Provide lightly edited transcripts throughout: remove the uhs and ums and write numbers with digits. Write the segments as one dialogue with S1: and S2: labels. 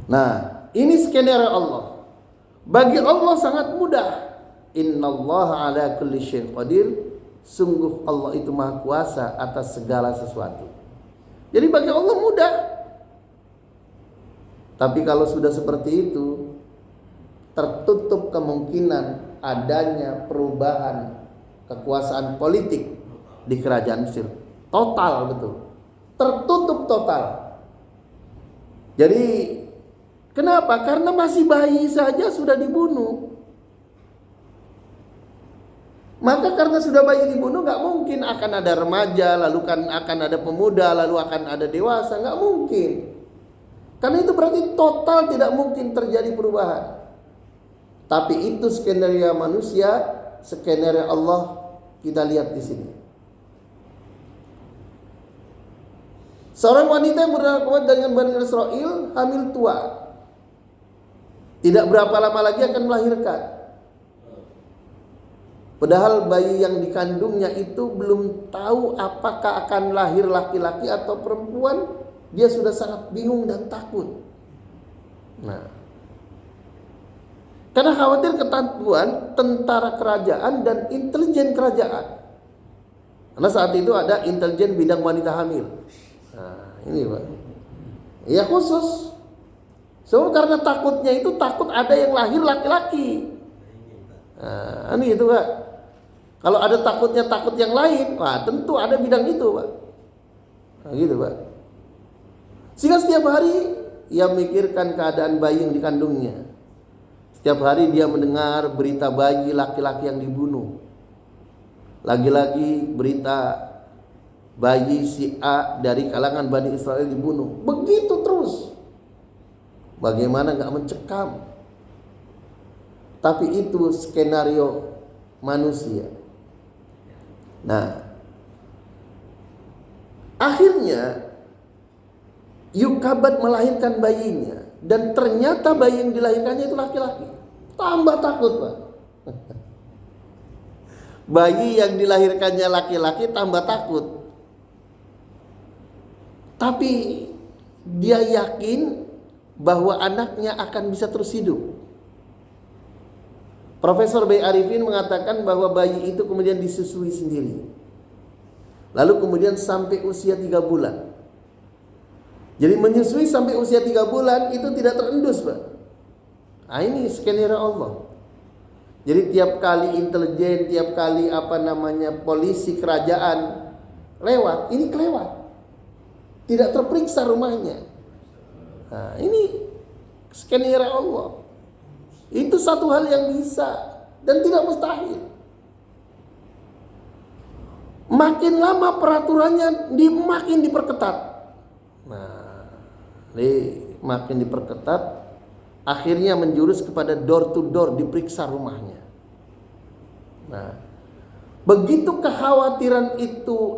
S1: Nah, ini skenario Allah. Bagi Allah sangat mudah. Innallaha ala kulli syai'in qadir. Sungguh Allah itu maha kuasa atas segala sesuatu. Jadi bagi Allah mudah. Tapi kalau sudah seperti itu, tertutup kemungkinan adanya perubahan kekuasaan politik di kerajaan Mesir. Total, betul. Tertutup total. Jadi kenapa? Karena masih bayi saja sudah dibunuh. Maka karena sudah bayi dibunuh, gak mungkin akan ada remaja, lalu akan ada pemuda, lalu akan ada dewasa. Gak mungkin. Karena itu berarti total tidak mungkin terjadi perubahan. Tapi itu skenario manusia, skenario Allah kita lihat di sini. Seorang wanita yang berdakwah dengan Bani Israel hamil tua. Tidak berapa lama lagi akan melahirkan. Padahal bayi yang dikandungnya itu belum tahu apakah akan lahir laki-laki atau perempuan. Dia sudah sangat bingung dan takut. Nah, karena khawatir ketakutan tentara kerajaan dan intelijen kerajaan. Karena saat itu ada intelijen bidang wanita hamil. Nah, ini Pak. Ya khusus. So karena takutnya itu takut ada yang lahir laki-laki. Nah, ini itu Pak. Kalau ada takutnya takut yang lain, wah tentu ada bidang itu Pak. Nah, gitu Pak. Sehingga setiap hari ia memikirkan keadaan bayi yang dikandungnya. Setiap hari dia mendengar berita bayi laki-laki yang dibunuh. Lagi-lagi berita bayi si A dari kalangan Bani Israel dibunuh. Begitu terus. Bagaimana gak mencekam? Tapi itu skenario manusia. Nah, akhirnya Yukabat melahirkan bayinya, dan ternyata bayi yang dilahirkannya itu laki-laki. Tambah takut Pak. Bayi yang dilahirkannya laki-laki tambah takut. Tapi dia yakin bahwa anaknya akan bisa terus hidup. Profesor B. Arifin mengatakan bahwa bayi itu kemudian disusui sendiri. Lalu kemudian sampai usia 3 bulan. Jadi menyusui sampai usia 3 bulan itu tidak terendus Pak. Nah, ini skenario Allah. Jadi tiap kali intelijen, tiap kali polisi kerajaan lewat, ini kelewat. Tidak terperiksa rumahnya. Nah, ini skenario Allah. Itu satu hal yang bisa dan tidak mustahil. Makin lama peraturannya makin diperketat. Nah, makin diperketat, akhirnya menjurus kepada door to door diperiksa rumahnya. Nah, begitu kekhawatiran itu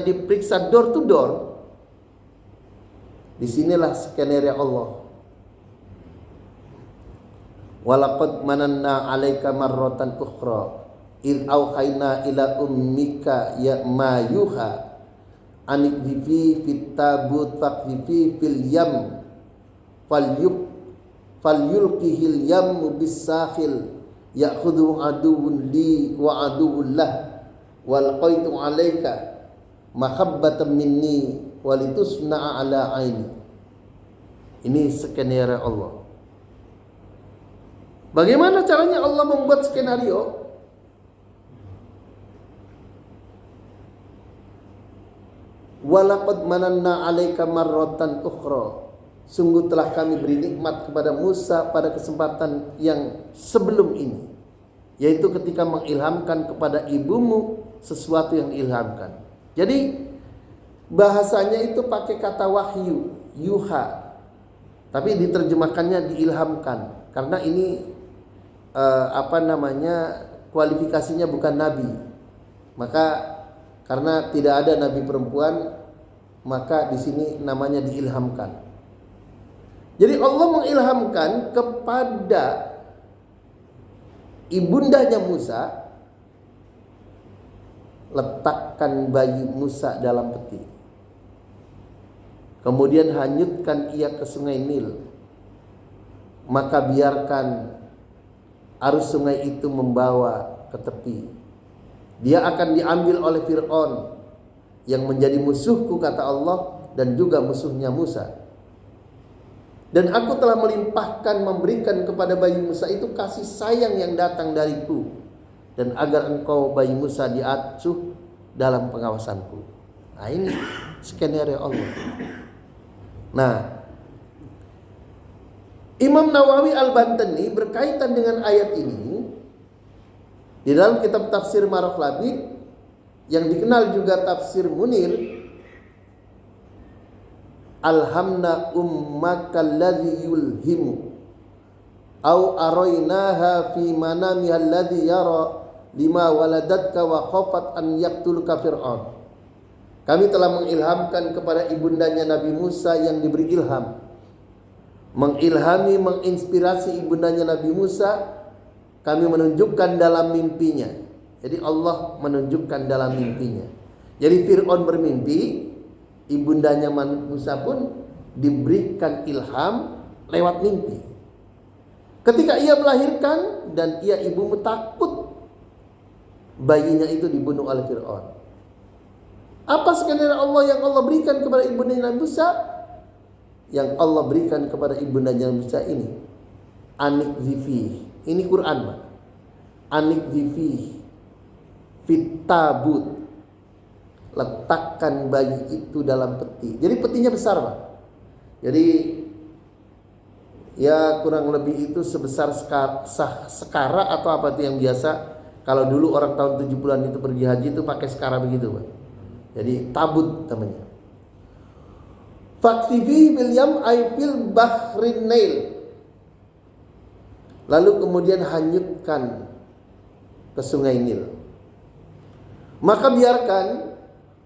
S1: diperiksa door to door, disinilah skenario Allah. Walaqad mananna 'alaika marratan ukhra id auhayna ila ummika ya ma yuha anikdifi fit tabut faqdifi fil yam falyulqihil yam bis-sahil ya'khudhu aduwwun li wa aduwwun lah walqaitu 'alaika mahabbatan minni walitusna'a ala aini. Ini skenario Allah. Bagaimana caranya Allah membuat skenario? Walaqad mananna 'alaika marratan ukhra. Sungguh telah kami beri nikmat kepada Musa pada kesempatan yang sebelum ini, yaitu ketika mengilhamkan kepada ibumu sesuatu yang diilhamkan. Jadi bahasanya itu pakai kata wahyu, yuha, tapi diterjemahkannya diilhamkan, karena ini kualifikasinya bukan nabi. Maka karena tidak ada nabi perempuan, maka di sini namanya diilhamkan. Jadi Allah mengilhamkan kepada ibundanya Musa, letakkan bayi Musa dalam peti. Kemudian hanyutkan ia ke sungai Nil. maka biarkan arus sungai itu membawa ke tepi. Dia akan diambil oleh Fir'aun yang menjadi musuhku, kata Allah, dan juga musuhnya Musa. Dan aku telah melimpahkan memberikan kepada bayi Musa itu kasih sayang yang datang dariku, dan agar engkau bayi Musa diasuh dalam pengawasanku. Nah, ini skenario Allah. Nah, Imam Nawawi Al-Bantani berkaitan dengan ayat ini di dalam kitab tafsir Marokh Labid yang dikenal juga tafsir Munir, alhamna ummakal ladzi yulhimu au arainaha fi manamiha alladzi yara lima waladatka wa khafat an yaqtuluka fir'aun. Kami telah mengilhamkan kepada ibundanya Nabi Musa yang diberi ilham, mengilhami, menginspirasi ibundanya Nabi Musa, kami menunjukkan dalam mimpinya. Jadi Allah menunjukkan dalam mimpinya. Jadi Fir'aun bermimpi, ibundanya Musa pun diberikan ilham lewat mimpi. Ketika ia melahirkan dan ia ibumu takut bayinya itu dibunuh oleh Fir'aun. Apa skenario Allah yang Allah berikan kepada ibundanya Nabi Musa? Yang Allah berikan kepada ibundanya Nabi Musa ini, anik zifi. Ini Quran, Pak. Anik zifi fitabut, letakkan bayi itu dalam peti. Jadi petinya besar, Pak. Jadi ya kurang lebih itu sebesar sekara atau apa itu yang biasa. Kalau dulu orang tahun 70-an itu pergi haji itu pakai sekara begitu, Pak. Jadi tabut namanya. Faktifi bil yam ay fil bahrin nail. Lalu kemudian hanyutkan ke sungai Nil. Maka biarkan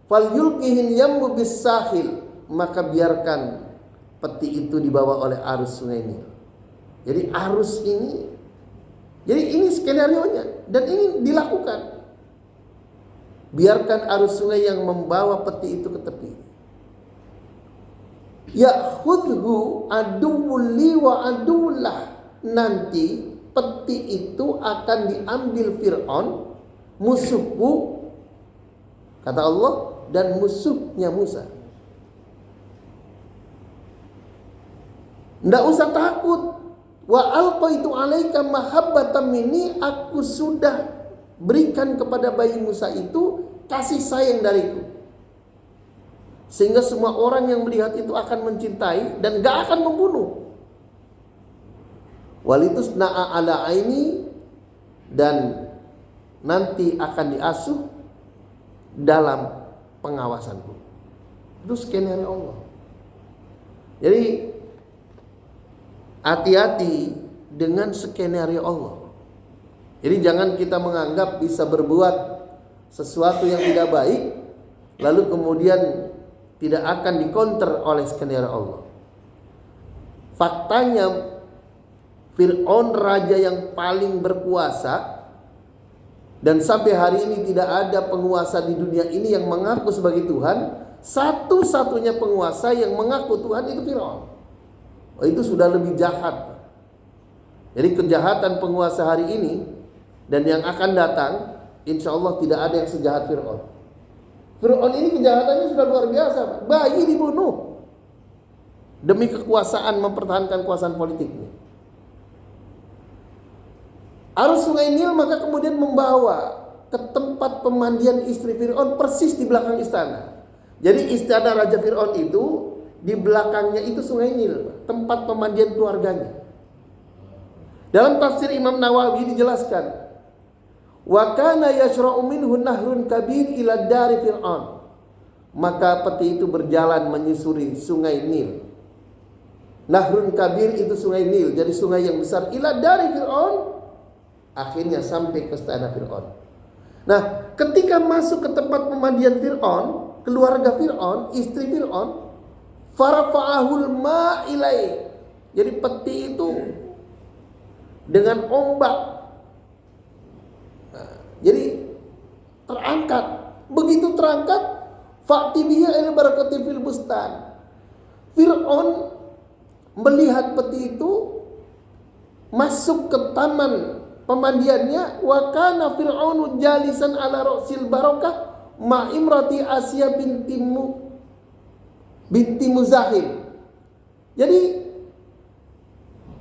S1: fal yulqihin yammu bis sahil, maka biarkan peti itu dibawa oleh arus sungai Nil. Jadi arus ini, jadi ini skenarionya dan ini dilakukan. Biarkan arus sungai yang membawa peti itu ke tepi. Ya'khudhu aduwwul li wa aduwwullah. Nanti peti itu akan diambil Fir'aun, musuhku, kata Allah, dan musuhnya Musa. Nggak usah takut. Wa alqaitu alaika mahabbatan minni, aku sudah berikan kepada bayi Musa itu kasih sayang dariku, sehingga semua orang yang melihat itu akan mencintai dan gak akan membunuh. Walitus na'a ala aini, dan nanti akan diasuh dalam pengawasanku. Itu skenario Allah. Jadi hati-hati dengan skenario Allah. Jadi jangan kita menganggap bisa berbuat sesuatu yang tidak baik lalu kemudian tidak akan dikonter oleh skenario Allah. Faktanya Fir'aun raja yang paling berkuasa, dan sampai hari ini tidak ada penguasa di dunia ini yang mengaku sebagai Tuhan. Satu-satunya penguasa yang mengaku Tuhan itu Fir'aun. Oh, itu sudah lebih jahat. Jadi kejahatan penguasa hari ini dan yang akan datang, insya Allah tidak ada yang sejahat Fir'aun. Fir'aun ini kejahatannya sudah luar biasa, Pak. Bayi dibunuh demi kekuasaan, mempertahankan kekuasaan politiknya. Arus sungai Nil maka kemudian membawa ke tempat pemandian istri Fir'aun persis di belakang istana. Jadi istana Raja Fir'aun itu di belakangnya itu sungai Nil, tempat pemandian keluarganya. Dalam tafsir Imam Nawawi dijelaskan, wa kana yashra'u minhu nahrun kabir ila dari Fir'aun. Maka peti itu berjalan menyusuri sungai Nil. Nahrun kabir itu sungai Nil, jadi sungai yang besar, ila dari Fir'aun, akhirnya sampai ke istana Fir'aun. Nah, ketika masuk ke tempat pemandian Fir'aun, keluarga Fir'aun, istri Fir'aun, farafa'ahul ma'ilai. Jadi peti itu dengan ombak, nah, jadi terangkat. Begitu terangkat, fa'tibiha ila barakati fil bustan. Fir'aun melihat peti itu masuk ke taman pemandiannya, wa kana fir'aunu jalisan ala ra'sil barakah ma imrati Asya binti Muzahim. Jadi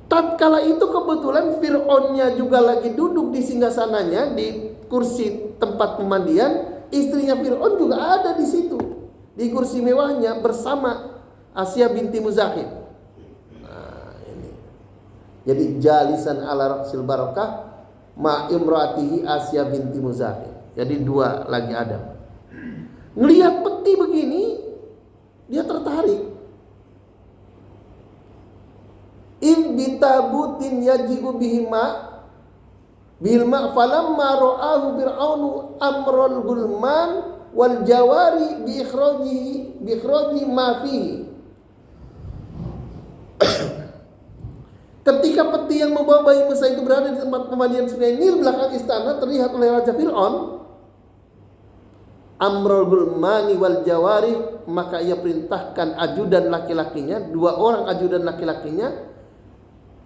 S1: tatkala itu kebetulan Fir'aunnya juga lagi duduk di singgasananya di kursi tempat pemandian, istrinya Fir'aun juga ada di situ di kursi mewahnya bersama Asya binti Muzahim. Nah, ini. Jadi jalisan ala ra'sil barakah ma imratihi Asya binti Muzahim. Jadi dua lagi ada. Ngelihat peti begini, dia tertarik. In bitabutin yaji'u bihima bilma falamma ra'ahu fir'aunu amrul gulman wal jawari bi ikhraji ma fihi. Ketika peti yang membawa bayi Musa itu berada di tempat pemandian Sungai Nil belakang istana, terlihat oleh Raja Fir'aun amrul gulmani wal jawari, maka ia perintahkan ajudan laki-lakinya, dua orang ajudan laki-lakinya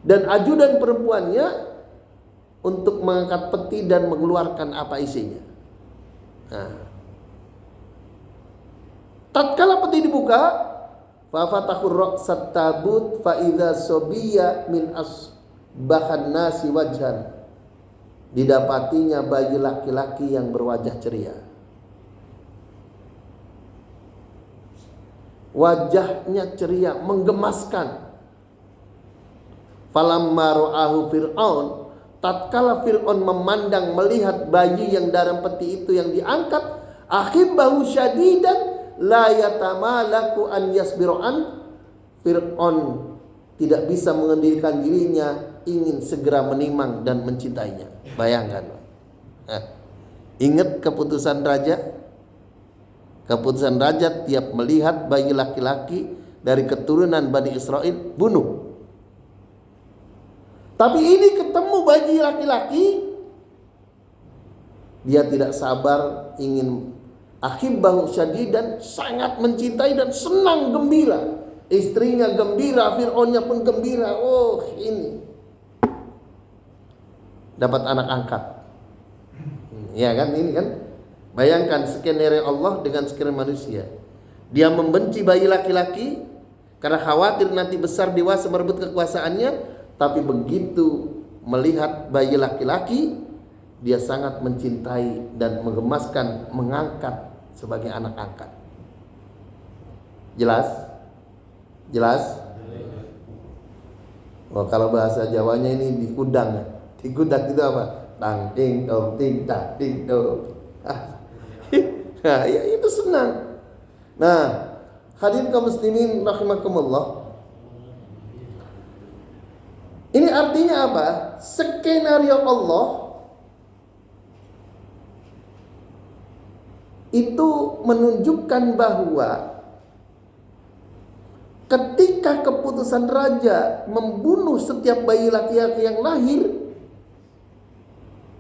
S1: dan ajudan perempuannya untuk mengangkat peti dan mengeluarkan apa isinya. Nah, tatkala peti dibuka, fa fatahur ra'sat tabut fa idza sobiyya min asbahan nasi wajhan, didapatinya bayi laki-laki yang berwajah ceria. Wajahnya ceria, menggemaskan. Falamma ra'ahu Fir'aun, tatkala Fir'aun memandang melihat bayi yang dalam peti itu yang diangkat, akhibbahu syadidan la yatamalaku an yasbiru'an, Fir'aun tidak bisa mengendalikan dirinya, ingin segera menimang dan mencintainya. Bayangkan. Ingat keputusan raja? Keputusan raja tiap melihat bayi laki-laki dari keturunan Bani Israel, bunuh. Tapi ini ketemu bayi laki-laki, dia tidak sabar, ingin akhibbahu syadidan, sangat mencintai dan senang gembira. Istrinya gembira, Fir'aunnya pun gembira. Oh, ini dapat anak angkat. Ya kan, ini kan. Bayangkan skenario Allah dengan skenario manusia. Dia membenci bayi laki-laki karena khawatir nanti besar dewasa merebut kekuasaannya, tapi begitu melihat bayi laki-laki, dia sangat mencintai dan menggemaskan, mengangkat sebagai anak angkat. Jelas? Jelas? Oh, kalau bahasa Jawanya ini dikudang. Dikudang itu apa? Tang ting dong ting tak ting dong. Nah, ya itu senang. Nah, hadirin kaum muslimin rahimakumullah. Ini artinya apa? Skenario Allah itu menunjukkan bahwa ketika keputusan raja membunuh setiap bayi laki-laki yang lahir,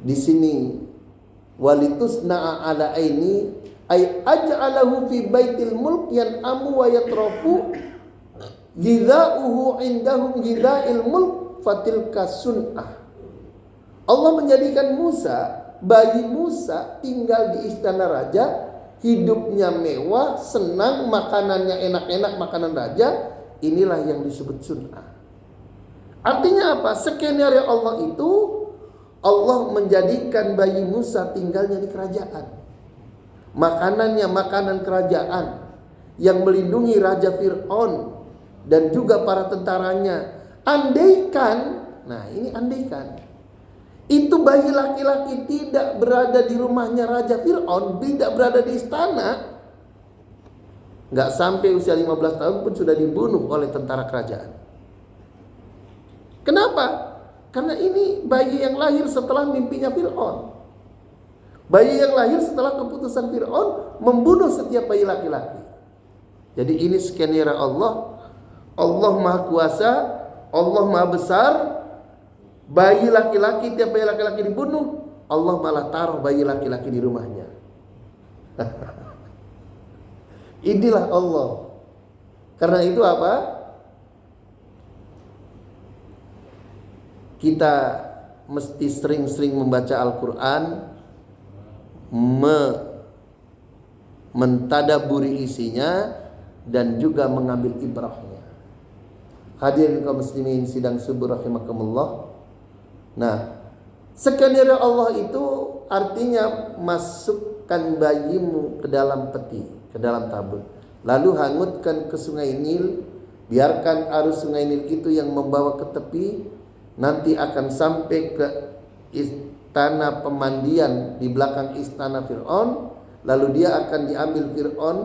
S1: di sini walitusna'a ala aini ay aj'alahu fi baitil mulk yan'amu wa yatrafu ghidha'uhu indahum ghidha'il mulk fatilka sunnah. Allah menjadikan bayi Musa tinggal di istana raja, hidupnya mewah, senang, makanannya enak-enak, makanan raja. Inilah yang disebut sunnah. Artinya apa? Skenario Allah itu, Allah menjadikan bayi Musa tinggalnya di kerajaan. Makanannya makanan kerajaan yang melindungi Raja Fir'aun dan juga para tentaranya. Andaikan, nah ini andaikan, itu bayi laki-laki tidak berada di rumahnya Raja Fir'aun, tidak berada di istana, gak sampai usia 15 tahun pun sudah dibunuh oleh tentara kerajaan. Kenapa? Karena ini bayi yang lahir setelah mimpinya Fir'aun. Bayi yang lahir setelah keputusan Fir'aun membunuh setiap bayi laki-laki. Jadi ini skenario Allah. Allah Maha Kuasa, Allah Maha Besar. Bayi laki-laki, tiap bayi laki-laki dibunuh, Allah malah taruh bayi laki-laki di rumahnya. Inilah Allah. Karena itu apa? kita mesti sering-sering membaca Al-Quran, mentadaburi isinya, dan juga mengambil ibrahnya. Hadirin kaum muslimin sidang subuh rahimakumullah. Nah, skenario Allah itu artinya masukkan bayimu ke dalam peti, ke dalam tabut, lalu hangutkan ke sungai Nil, biarkan arus sungai Nil itu yang membawa ke tepi, nanti akan sampai ke istana pemandian di belakang istana Fir'aun, lalu dia akan diambil Fir'aun,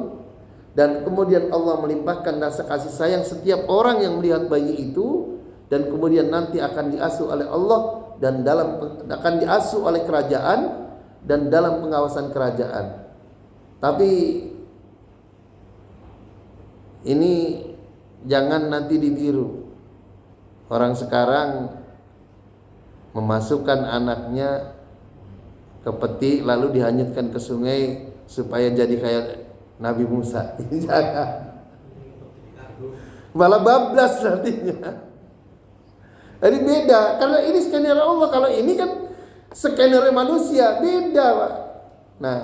S1: dan kemudian Allah melimpahkan rasa kasih sayang setiap orang yang melihat bayi itu, dan kemudian nanti akan diasuh oleh Allah dan akan diasuh oleh kerajaan dan dalam pengawasan kerajaan. Tapi ini jangan nanti ditiru. Orang sekarang memasukkan anaknya ke peti lalu dihanyutkan ke sungai supaya jadi kayak Nabi Musa. Jangan. Malah bablas nantinya. Jadi beda, karena ini skenario Allah. Kalau ini kan skenario manusia, beda Pak. Nah,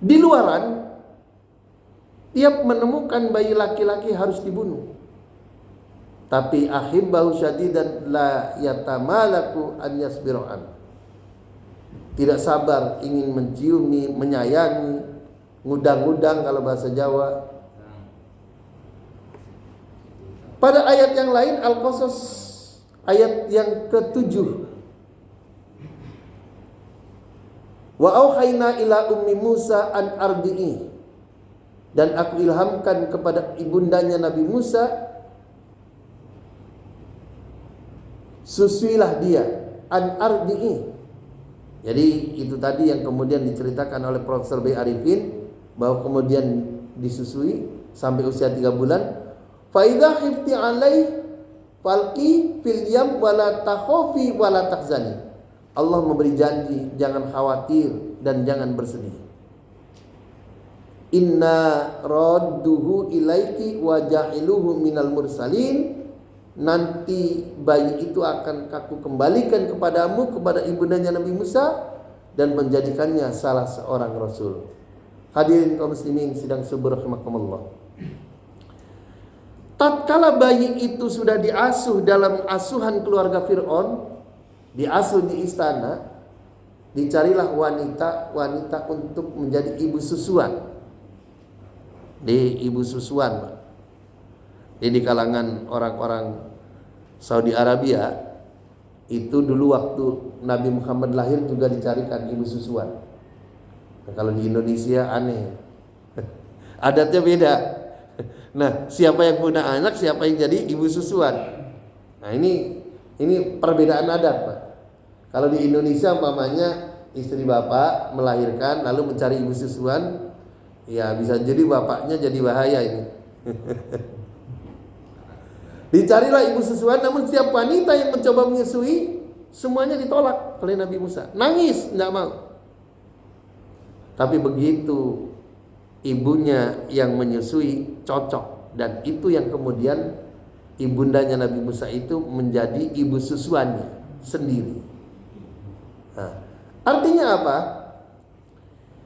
S1: di luaran tiap menemukan bayi laki-laki harus dibunuh. Tapi ahibbahu syadidan la yatamalaku an yasbiru'an. Tidak sabar ingin menciumi, menyayangi, ngudang-ngudang kalau bahasa Jawa. Pada ayat yang lain Al-Qasas ayat yang ke-7. Wa auhayna ila ummi Musa an ardi'i. Dan aku ilhamkan kepada ibundanya Nabi Musa, susuilah dia, an ardi'i. Jadi itu tadi yang kemudian diceritakan oleh Profesor B. Arifin, bahwa kemudian disusui sampai usia 3 bulan. Fa idza khifti alaih falqi fil yam wala takhafi wala tahzani. Allah memberi janji, jangan khawatir dan jangan bersedih. Inna radduhu ilaiki wa ja'iluhu minal mursalin. Nanti bayi itu akan aku kembalikan kepadamu, kepada ibundanya Nabi Musa, dan menjadikannya salah seorang rasul. Hadirin kaum muslimin sidang subuh rahimakumullah. Tatkala bayi itu sudah diasuh dalam asuhan keluarga Fir'aun, diasuh di istana, dicarilah wanita untuk menjadi ibu susuan. Di ibu susuan, Pak. Jadi di kalangan orang-orang Saudi Arabia itu dulu waktu Nabi Muhammad lahir juga dicarikan ibu susuan. Nah, kalau di Indonesia aneh, adatnya beda. Nah, siapa yang punya anak, siapa yang jadi ibu susuan. Nah, ini perbedaan adat, Pak. Kalau di Indonesia umpamanya istri bapak melahirkan lalu mencari ibu susuan, ya bisa jadi bapaknya jadi bahaya ini. Dicarilah ibu susuan, namun setiap wanita yang mencoba menyusui semuanya ditolak oleh Nabi Musa. Nangis, tidak mau. Tapi begitu ibunya yang menyusui cocok, dan itu yang kemudian ibundanya Nabi Musa itu menjadi ibu susuannya sendiri. Nah, artinya apa?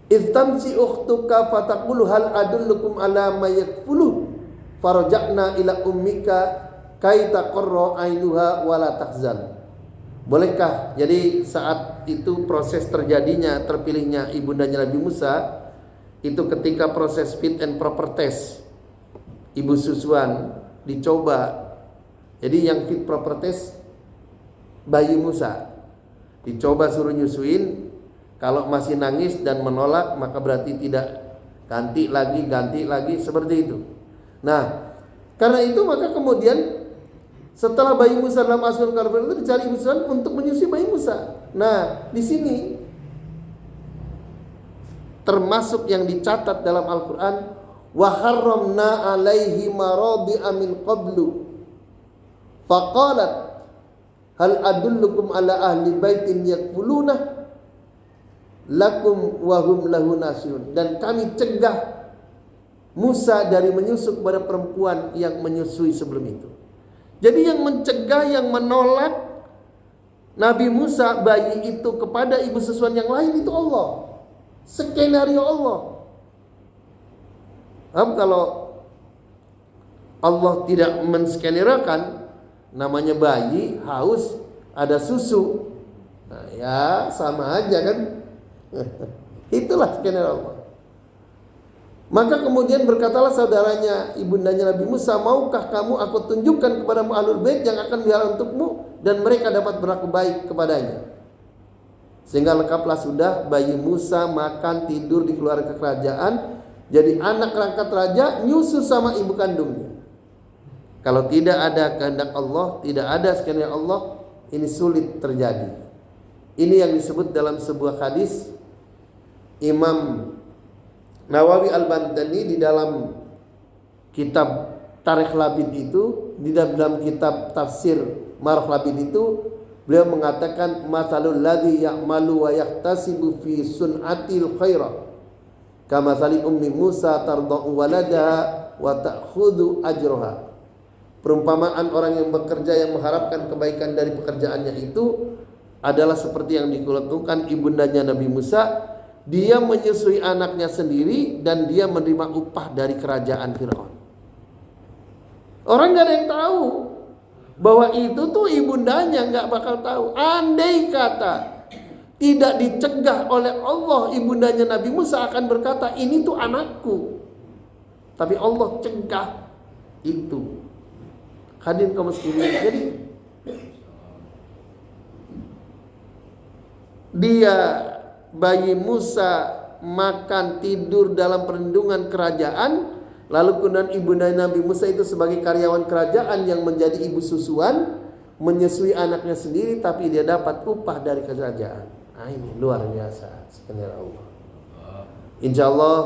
S1: Istamsi ukhtuka fataqulu hal adullukum ala ma yakfuluh faraja'na ila ummika kai taqarra ainuha wala tahzan. Bolehkah jadi saat itu proses terjadinya terpilihnya ibundanya Nabi Musa itu ketika proses fit and proper test ibu susuan dicoba. Jadi yang fit proper test bayi Musa dicoba suruh nyusuin, kalau masih nangis dan menolak maka berarti tidak, ganti lagi seperti itu. Nah, karena itu maka kemudian setelah bayi Musa dalam asuhan Fir'aun itu dicari ibu susuan untuk menyusui bayi Musa. Nah, di sini termasuk yang dicatat dalam Al-Qur'an, wa harramna alaihi maradi'a min qablu faqalat hal adullukum ala ahli baitin yakfuluna lakum wa hum lahu nasihun. Dan kami cegah Musa dari menyusu kepada perempuan yang menyusui sebelum itu. Jadi yang mencegah, yang menolak Nabi Musa bayi itu kepada ibu susuan yang lain itu Allah. Skenario Allah. Kalau Allah tidak menskeneriokan, namanya bayi haus ada susu, nah ya sama aja kan. Itulah skenario Allah. Maka kemudian berkatalah saudaranya ibundanya Nabi Musa, maukah kamu aku tunjukkan kepadamu ahlul bait yang akan biara untukmu dan mereka dapat berlaku baik kepadanya. Sehingga lengkaplah sudah bayi Musa makan tidur di keluarga kerajaan, jadi anak rangkat raja nyusu sama ibu kandungnya. Kalau tidak ada kehendak Allah, tidak ada skenario Allah, ini sulit terjadi. Ini yang disebut dalam sebuah hadis Imam Nawawi Al-Bantani di dalam kitab Tarikh Labid itu, di dalam kitab tafsir Marh Labid itu, beliau mengatakan masalul ladzi ya'malu wa yahtasibu fi sun'atil khairah kamathali ummi Musa tarda'u waladaha wa ta'khudhu ajraha. Perumpamaan orang yang bekerja yang mengharapkan kebaikan dari pekerjaannya itu adalah seperti yang dilakukan ibundanya Nabi Musa. Dia menyusui anaknya sendiri dan dia menerima upah dari kerajaan Firaun. Orang gak ada yang tahu bahwa itu tuh ibundanya, gak bakal tahu. Andai kata tidak dicegah oleh Allah, ibundanya Nabi Musa akan berkata ini tuh anakku. Tapi Allah cegah itu. Hadirin kaum muslimin, jadi dia bayi Musa makan tidur dalam perlindungan kerajaan, lalu kemudian ibunda Nabi Musa itu sebagai karyawan kerajaan yang menjadi ibu susuan menyusui anaknya sendiri, tapi dia dapat upah dari kerajaan. Nah, ini luar biasa sebenarnya Allah. Insya Allah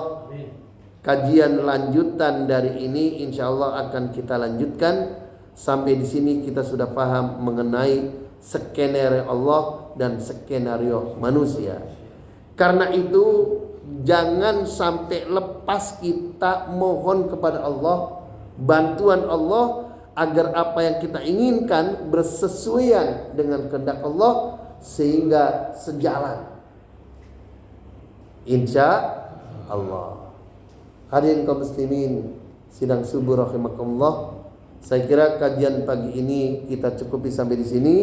S1: kajian lanjutan dari ini insya Allah akan kita lanjutkan. Sampai di sini kita sudah paham mengenai skenario Allah dan skenario manusia. Karena itu jangan sampai lepas kita mohon kepada Allah bantuan Allah agar apa yang kita inginkan bersesuaian dengan kehendak Allah sehingga sejalan. Insya Allah. Hadirin kaum muslimin sidang subuh rahimakumullah. Saya kira kajian pagi ini kita cukupi sampai di sini.